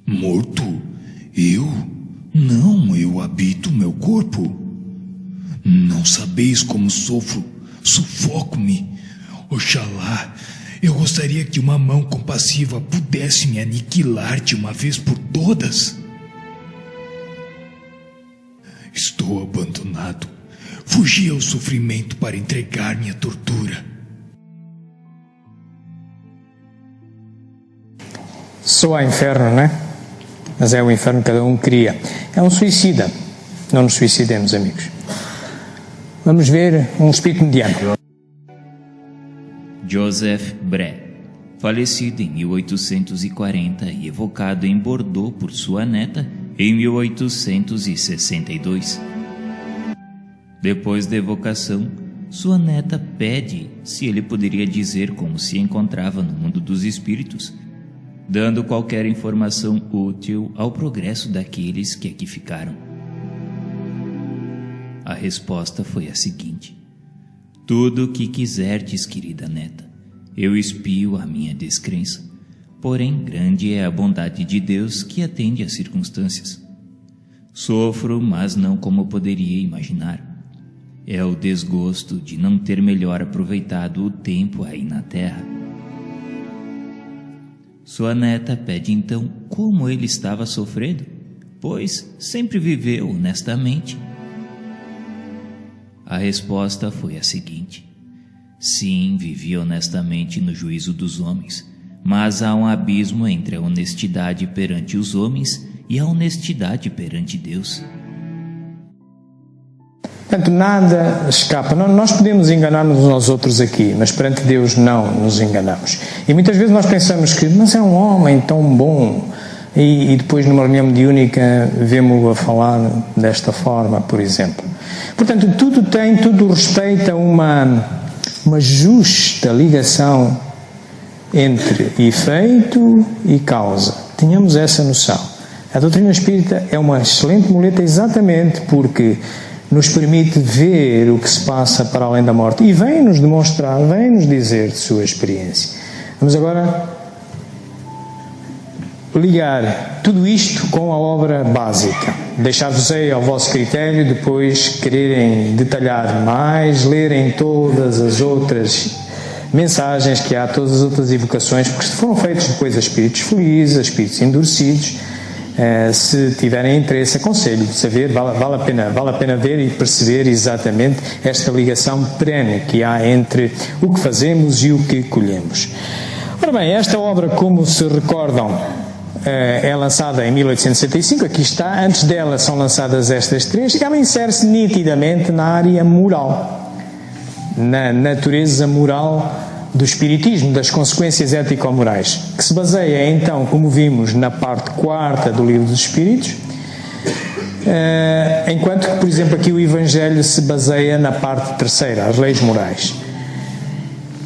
Morto? Eu? Não, eu habito meu corpo. Não sabeis como sofro, sufoco-me. Oxalá, eu gostaria que uma mão compassiva pudesse me aniquilar de uma vez por todas. Estou abandonado. Fugi ao sofrimento para entregar-me à tortura. Só há inferno, não é? Mas é o inferno que cada um cria. É um suicida. Não nos suicidemos, amigos. Vamos ver um espírito mediano. Joseph Bré, falecido em 1840 e evocado em Bordeaux por sua neta em 1862. Depois da evocação, sua neta pede se ele poderia dizer como se encontrava no mundo dos espíritos, dando qualquer informação útil ao progresso daqueles que aqui ficaram. A resposta foi a seguinte: tudo o que quiserdes, querida neta, eu espio a minha descrença, porém grande é a bondade de Deus que atende às circunstâncias. Sofro, mas não como poderia imaginar. É o desgosto de não ter melhor aproveitado o tempo aí na terra. Sua neta pede então como ele estava sofrendo, pois sempre viveu honestamente. A resposta foi a seguinte: sim, vivi honestamente no juízo dos homens, mas há um abismo entre a honestidade perante os homens e a honestidade perante Deus. Portanto, nada escapa. Nós podemos enganar-nos uns aos outros aqui, mas perante Deus não nos enganamos. E muitas vezes nós pensamos que, mas é um homem tão bom, e depois numa reunião mediúnica vemos-o a falar desta forma, por exemplo. Portanto, tudo respeita uma justa ligação entre efeito e causa. Tenhamos essa noção. A doutrina espírita é uma excelente muleta exatamente porque nos permite ver o que se passa para além da morte e vem-nos demonstrar, vem-nos dizer de sua experiência. Vamos agora ligar tudo isto com a obra básica. Deixar-vos-ei ao vosso critério, depois quererem detalhar mais, lerem todas as outras mensagens que há, todas as outras evocações, porque foram feitas depois a espíritos felizes, a espíritos endurecidos. Se tiverem interesse, aconselho de saber, vale a pena ver e perceber exatamente esta ligação perene que há entre o que fazemos e o que colhemos. Ora bem, esta obra, como se recordam, é lançada em 1865, aqui está, antes dela são lançadas estas três, e ela insere-se nitidamente na área moral, na natureza moral do espiritismo, das consequências ético-morais, que se baseia então, como vimos, na parte 4ª do Livro dos Espíritos, enquanto que, por exemplo, aqui o Evangelho se baseia na parte terceira, as leis morais.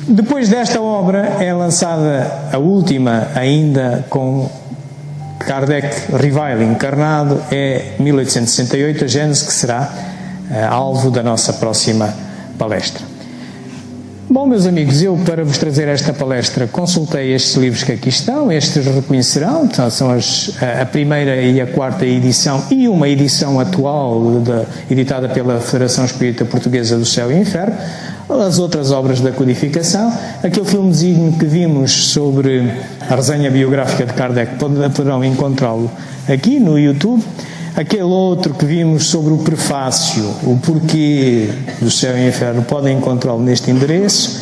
Depois desta obra é lançada a última, ainda com Kardec Revival encarnado, é 1868, a Gênese, que será alvo da nossa próxima palestra. Bom, meus amigos, eu, para vos trazer esta palestra, consultei estes livros que aqui estão. Estes reconhecerão, então, são a primeira e a quarta edição e uma edição atual editada pela Federação Espírita Portuguesa do Céu e Inferno. As outras obras da codificação, aquele filmezinho que vimos sobre a resenha biográfica de Kardec, poderão encontrá-lo aqui no YouTube. Aquele outro que vimos sobre o prefácio, o porquê do Céu e Inferno, podem encontrá-lo neste endereço.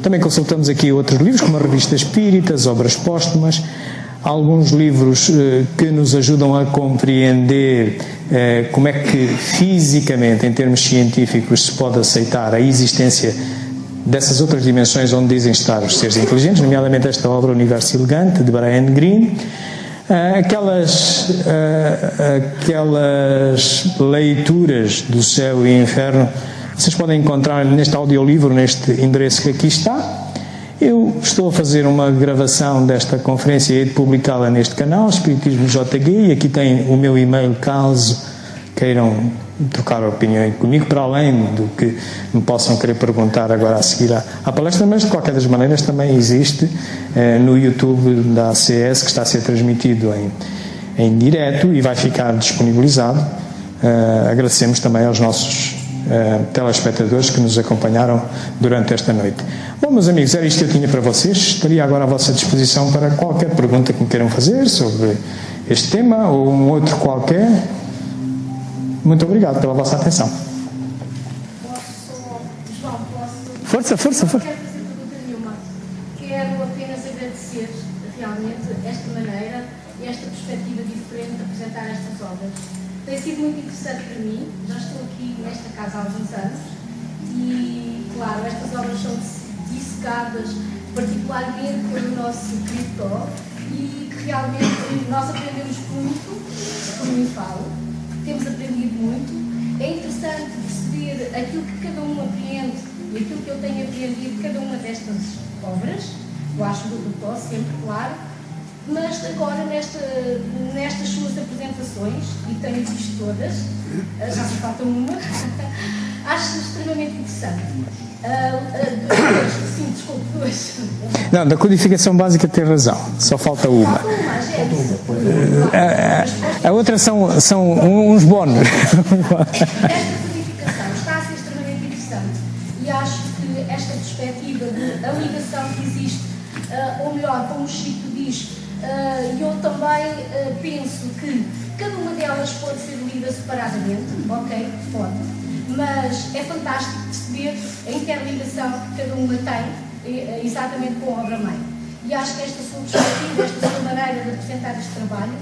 Também consultamos aqui outros livros, como a Revista Espíritas, obras póstumas, alguns livros que nos ajudam a compreender como é que fisicamente, em termos científicos, se pode aceitar a existência dessas outras dimensões onde dizem estar os seres inteligentes, nomeadamente esta obra Universo Elegante, de Brian Greene. Aquelas leituras do Céu e Inferno, vocês podem encontrar neste audiolivro, neste endereço que aqui está. Eu estou a fazer uma gravação desta conferência e de publicá-la neste canal, Espiritismo JG, e aqui tem o meu e-mail, caso queiram trocar opinião comigo, para além do que me possam querer perguntar agora a seguir à palestra, mas de qualquer das maneiras também existe no YouTube da ACS, que está a ser transmitido em direto e vai ficar disponibilizado. Agradecemos também aos nossos telespectadores que nos acompanharam durante esta noite. Bom, meus amigos, era isto que eu tinha para vocês. Estaria agora à vossa disposição para qualquer pergunta que me queiram fazer sobre este tema ou um outro qualquer. Muito obrigado pela vossa atenção. Força. Não quero fazer pergunta nenhuma. Quero apenas agradecer realmente esta maneira e esta perspectiva diferente de apresentar estas obras. Tem sido muito interessante para mim. Já estou aqui nesta casa há alguns anos e, claro, estas obras são dissecadas particularmente pelo nosso querido Tó e que realmente nós aprendemos muito, por mim falo. Temos aprendido muito. É interessante perceber aquilo que cada um aprende e aquilo que eu tenho aprendido de cada uma destas obras. Eu acho do Tó, sempre, claro. Mas agora, nestas suas apresentações, e tenho visto todas, já me falta uma, acho extremamente interessante. Sim, desculpe, duas. Não, da codificação básica tem razão, só falta uma. A outra são uns bónus. Esta codificação está a ser extremamente interessante e acho que esta perspectiva da ligação que existe, ou melhor, como o Chico diz, eu também penso que cada uma delas pode ser lida separadamente, ok? Pode. Mas é fantástico perceber a interligação que cada uma tem, exatamente com a obra-mãe. E acho que esta sua perspectiva, esta sua maneira de apresentar este trabalho,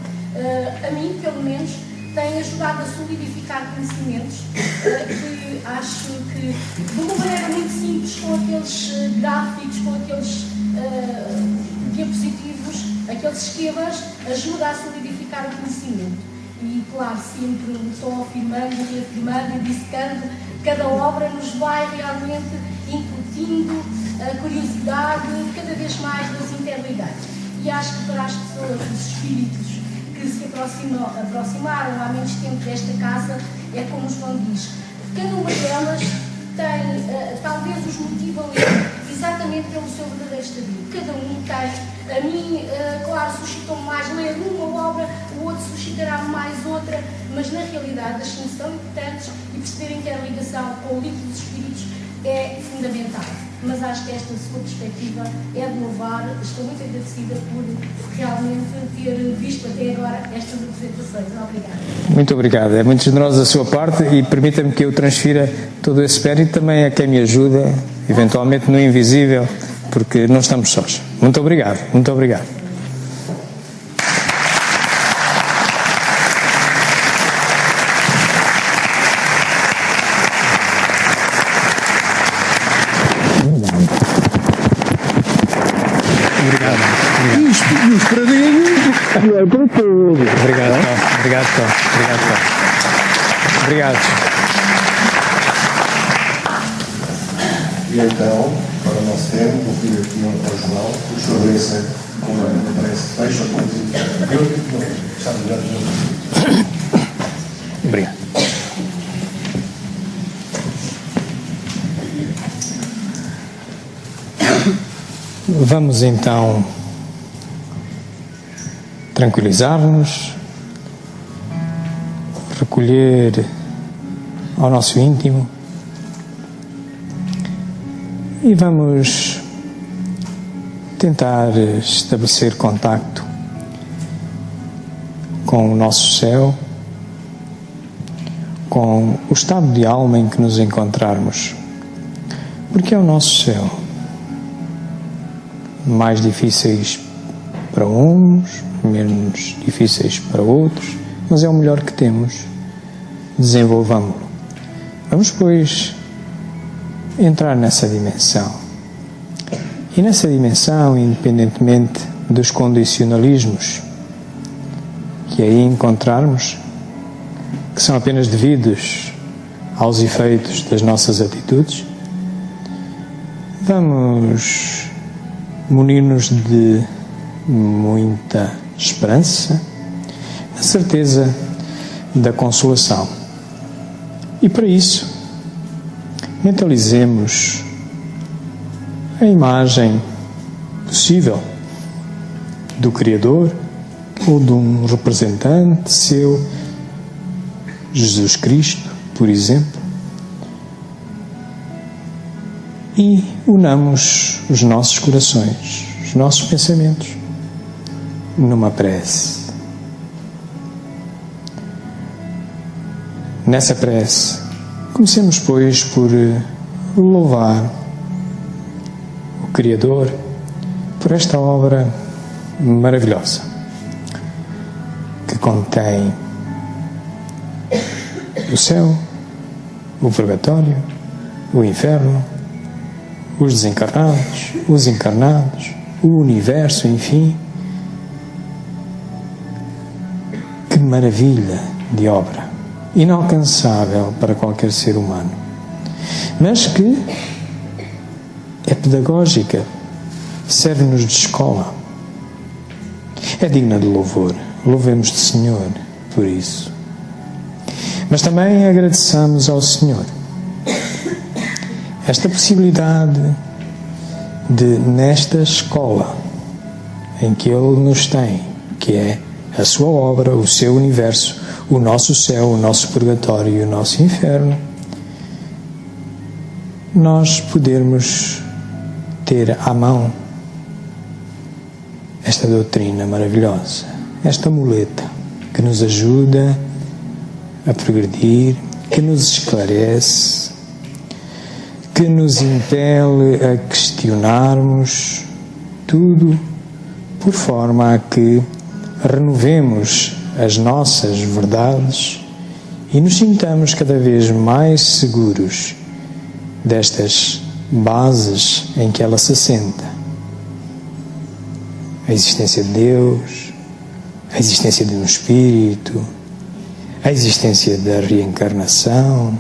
a mim, pelo menos, tem ajudado a solidificar conhecimentos que acho que, de uma maneira muito simples, com aqueles gráficos, com aqueles diapositivos, aqueles esquemas, ajuda a solidificar o conhecimento. E, claro, sempre estou afirmando e afirmando e dissecando, cada obra nos vai realmente incutindo a curiosidade cada vez mais de nos interligar. E acho que para as pessoas, os espíritos que se aproximaram há menos tempo desta casa, é como o João diz, cada uma delas tem, talvez os motiva a ler exatamente pelo seu verdadeiro estadio. Cada um tem. A mim, claro, suscitou-me mais ler uma obra, o outro suscitará mais outra, mas na realidade as ciências são importantes e perceberem que a ligação com o livro dos espíritos é fundamental. Mas acho que esta sua perspectiva é de louvar. Estou muito agradecida por realmente ter visto até agora estas apresentações. Obrigada. Muito obrigado. É muito generosa a sua parte e permita-me que eu transfira todo esse espírito também a quem me ajuda, eventualmente no invisível, porque não estamos sós. Muito obrigado. Muito obrigado. E os pradinhos, não é para todos. Obrigado, Tom. Obrigado, Tom. Obrigado, Tom. Obrigado. E então, para o nosso tempo, vou pedir aqui ao João, o senhor desça com a prece, fecha a conta. Eu está melhor. Obrigado. Vamos então tranquilizar-nos, recolher ao nosso íntimo e vamos tentar estabelecer contacto com o nosso céu, com o estado de alma em que nos encontrarmos, porque é o nosso céu. Mais difíceis para uns, menos difíceis para outros, mas é o melhor que temos. Desenvolvamo-lo. Vamos, pois, entrar nessa dimensão. E nessa dimensão, independentemente dos condicionalismos que aí encontrarmos, que são apenas devidos aos efeitos das nossas atitudes, vamos munir-nos de muita esperança, na certeza da consolação. E para isso, mentalizemos a imagem possível do Criador ou de um representante seu, Jesus Cristo, por exemplo, e unamos os nossos corações, os nossos pensamentos, numa prece. Nessa prece, comecemos, pois, por louvar o Criador por esta obra maravilhosa que contém o céu, o purgatório, o inferno, os desencarnados, os encarnados, o universo, enfim. Que maravilha de obra, inalcançável para qualquer ser humano, mas que é pedagógica, serve-nos de escola, é digna de louvor. Louvemos-te, Senhor, por isso. Mas também agradeçamos ao Senhor esta possibilidade de, nesta escola em que Ele nos tem, que é a sua obra, o seu universo, o nosso céu, o nosso purgatório e o nosso inferno, nós podermos ter à mão esta doutrina maravilhosa, esta muleta que nos ajuda a progredir, que nos esclarece, que nos impele a questionarmos tudo por forma a que renovemos as nossas verdades e nos sintamos cada vez mais seguros destas bases em que ela se assenta. A existência de Deus, a existência de um Espírito, a existência da reencarnação,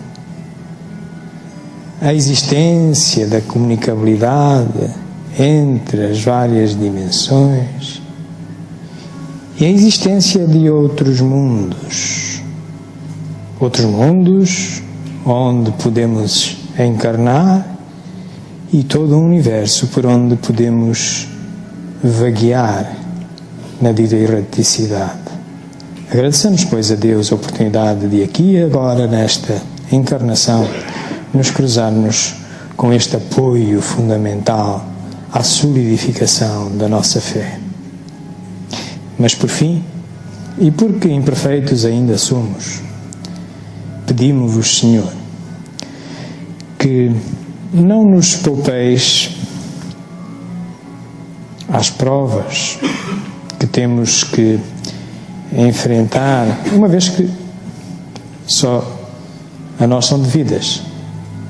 a existência da comunicabilidade entre as várias dimensões e a existência de outros mundos onde podemos encarnar e todo um universo por onde podemos vaguear na dita erraticidade. Agradecemos, pois, a Deus a oportunidade de aqui e agora, nesta encarnação, nos cruzarmos com este apoio fundamental à solidificação da nossa fé. Mas por fim, e porque imperfeitos ainda somos, pedimos-vos, Senhor, que não nos poupeis às provas que temos que enfrentar, uma vez que só a nós são devidas.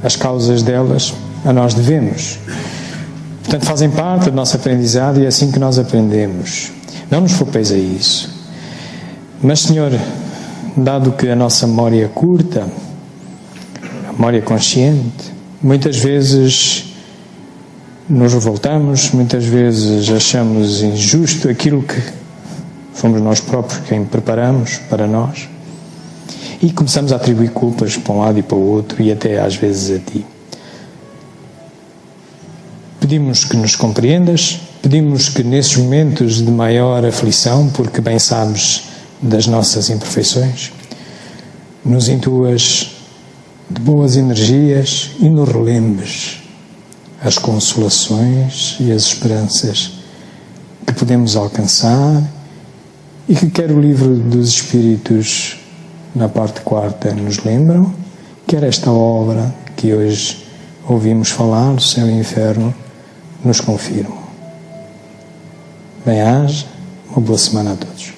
As causas delas a nós devemos. Portanto, fazem parte da nossa aprendizado e é assim que nós aprendemos. Não nos poupeis a isso. Mas, Senhor, dado que a nossa memória é curta, a memória consciente, muitas vezes nos revoltamos, muitas vezes achamos injusto aquilo que fomos nós próprios quem preparamos para nós e começamos a atribuir culpas para um lado e para o outro e até às vezes a ti. Pedimos que nos compreendas, pedimos que nesses momentos de maior aflição, porque bem sabes das nossas imperfeições, nos intuas de boas energias e nos relembres as consolações e as esperanças que podemos alcançar e que quer o livro dos Espíritos na parte 4ª nos lembram, quer esta obra que hoje ouvimos falar, o Céu e o Inferno, nos confirmam. Bem-aja, uma boa semana a todos.